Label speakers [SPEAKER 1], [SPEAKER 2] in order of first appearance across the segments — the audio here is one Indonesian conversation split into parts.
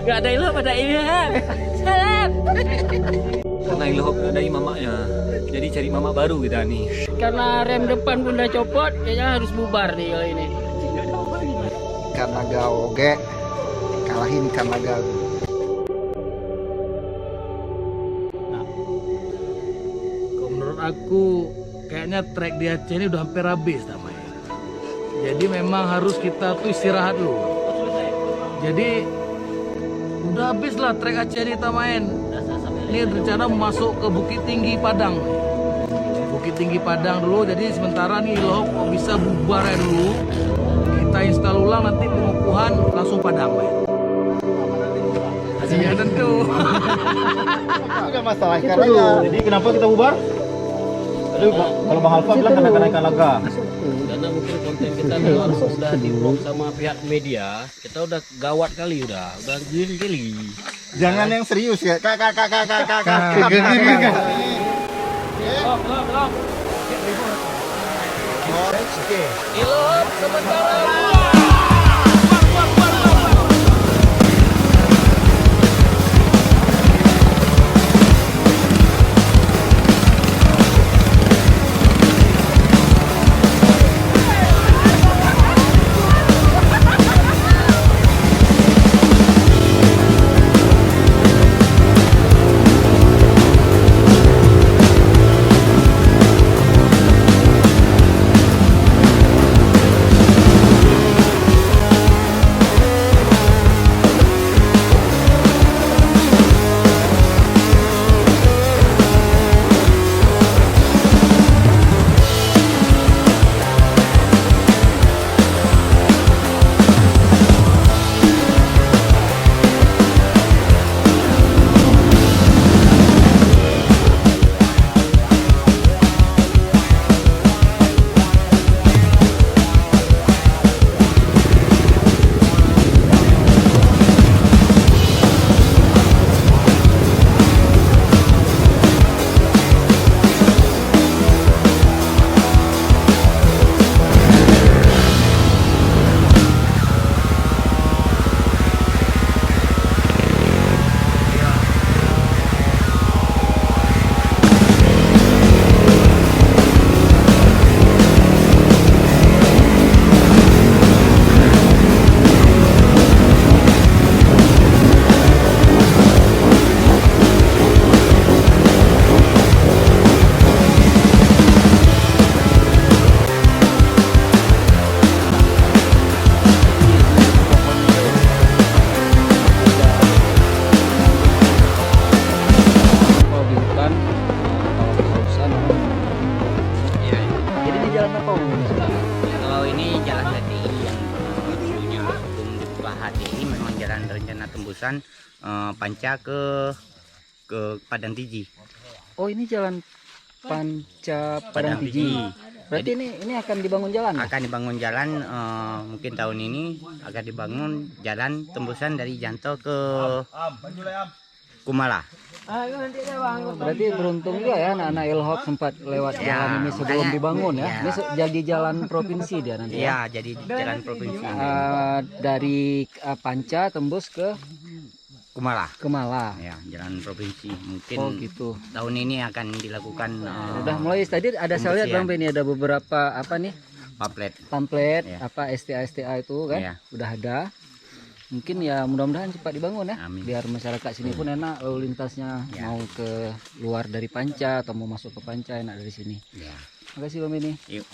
[SPEAKER 1] Gak ada ilham, ada ilham. Salam.
[SPEAKER 2] Karena ilham dari mamanya, jadi cari mama baru kita nih.
[SPEAKER 1] Karena rem depan pun udah copot, kayaknya harus bubar nih kali ini.
[SPEAKER 3] Ikan naga oge kalahin ikan naga.
[SPEAKER 4] Kalau menurut aku kayaknya trek di Aceh ini udah hampir habis namanya. Jadi memang harus kita tuh istirahat dulu. Jadi udah habis lah trek Aceh ini kita main. Ini rencana masuk ke Bukit Tinggi Padang. Bukit Tinggi Padang dulu. Jadi sementara nih loh bisa bubar ya dulu. Kita install ulang nanti pengukuhan langsung Padang. Iya tentu.
[SPEAKER 3] Udah masalah ikan naga.
[SPEAKER 5] Jadi kenapa kita bubar? Aduh, kalau Bang Alfa bilang karena ikan naga.
[SPEAKER 1] Karena mungkin konten kita sudah di-vlog sama pihak media, kita udah gawat kali udah gili.
[SPEAKER 3] Jangan yang serius ya. Kakak.
[SPEAKER 1] Ilham sementara. Kalau ini jalan HDI yang dulunya belum dibuka HDI, memang jalan rencana tembusan Panca ke Padang Tiji.
[SPEAKER 6] Oh, ini jalan Panca Padang Tiji. Berarti ini akan dibangun jalan?
[SPEAKER 1] Akan dibangun jalan, mungkin tahun ini akan dibangun jalan tembusan dari Janto ke Kumala.
[SPEAKER 6] Berarti beruntung juga ya anak-anak Ilhop sempat lewat jalan ini sebelum dibangun ya. Ini jadi jalan provinsi dia nanti
[SPEAKER 1] ya. Jadi jalan provinsi.
[SPEAKER 6] Dari Panca tembus ke
[SPEAKER 1] Kumala.
[SPEAKER 6] Kemala.
[SPEAKER 1] Ya, jalan provinsi. Mungkin
[SPEAKER 6] gitu.
[SPEAKER 1] Tahun ini akan dilakukan.
[SPEAKER 6] Udah mulai tadi ada saya lihat Bang Ben, ada beberapa apa nih? Pamflet
[SPEAKER 1] ya.
[SPEAKER 6] apa STA itu kan?
[SPEAKER 1] Ya.
[SPEAKER 6] Udah ada. Mungkin ya mudah-mudahan cepat dibangun ya.
[SPEAKER 1] Amin.
[SPEAKER 6] Biar masyarakat sini pun enak lalu lintasnya, mau ke luar dari Panca atau mau masuk ke Panca enak dari sini.
[SPEAKER 1] Ya.
[SPEAKER 6] Makasih Bang Beni.
[SPEAKER 1] Yuk.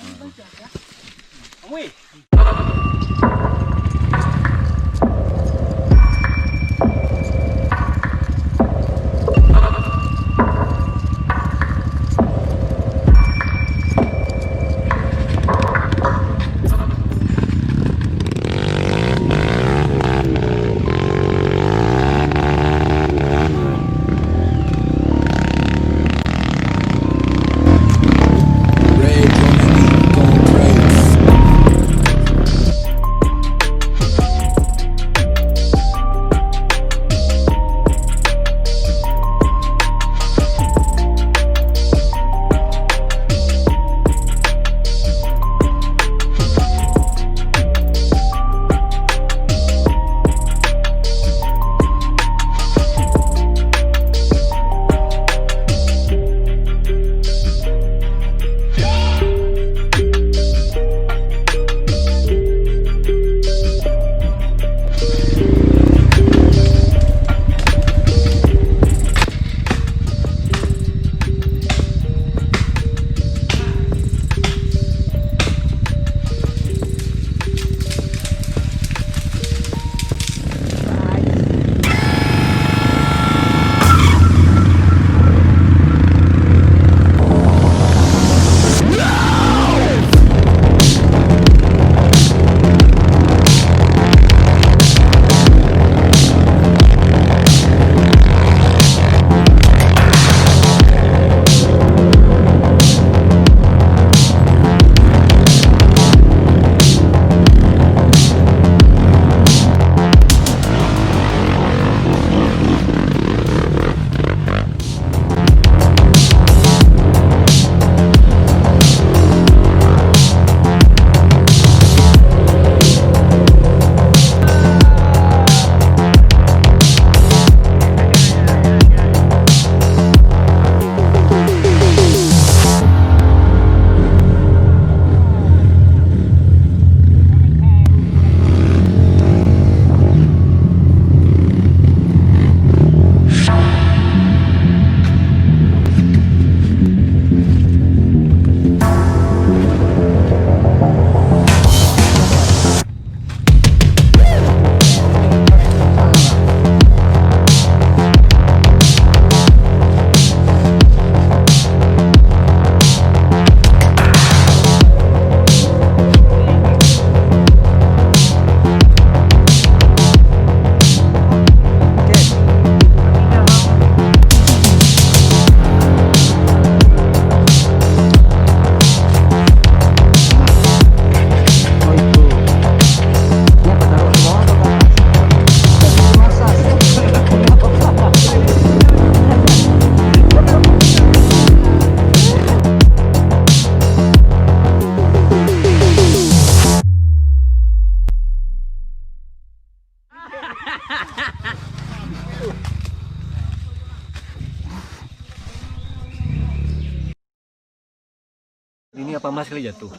[SPEAKER 2] 18 kali jatuh.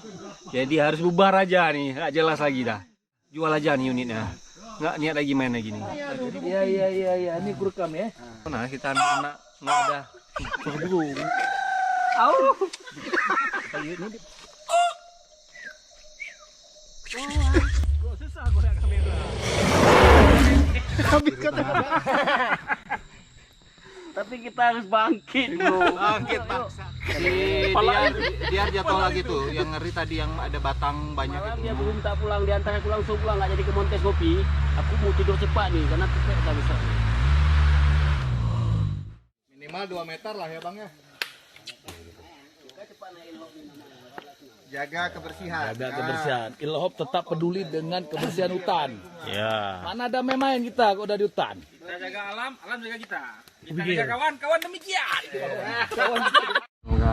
[SPEAKER 2] Jadi harus bubar aja nih, nggak jelas lagi dah. Jual aja nih unitnya. Nggak niat lagi main lagi nih.
[SPEAKER 4] Iya, ini kurekam ya.
[SPEAKER 2] Nah, kita anak-anak nggak ada berburu.
[SPEAKER 7] Tapi kita harus bangkit bro.
[SPEAKER 1] Bangkit paksa. Biar jatuh lagi tuh. Yang ngeri tadi yang ada batang banyak
[SPEAKER 7] Malam
[SPEAKER 1] itu.
[SPEAKER 7] dia belum tak pulang, di antara aku langsung pulang nggak jadi ke Montes Kopi. Aku mau tidur cepat nih karena tetep tak bisa.
[SPEAKER 3] Minimal 2 meter lah ya bang ya. Jaga kebersihan.
[SPEAKER 4] Jaga kebersihan. Ilhop tetap peduli dengan kebersihan hutan.
[SPEAKER 1] Ya.
[SPEAKER 4] Mana ada main kita kok udah di hutan.
[SPEAKER 8] Kita jaga alam, alam jaga kita. Kita
[SPEAKER 4] Begitu.
[SPEAKER 8] jaga kawan, kawan demikian.
[SPEAKER 2] Semoga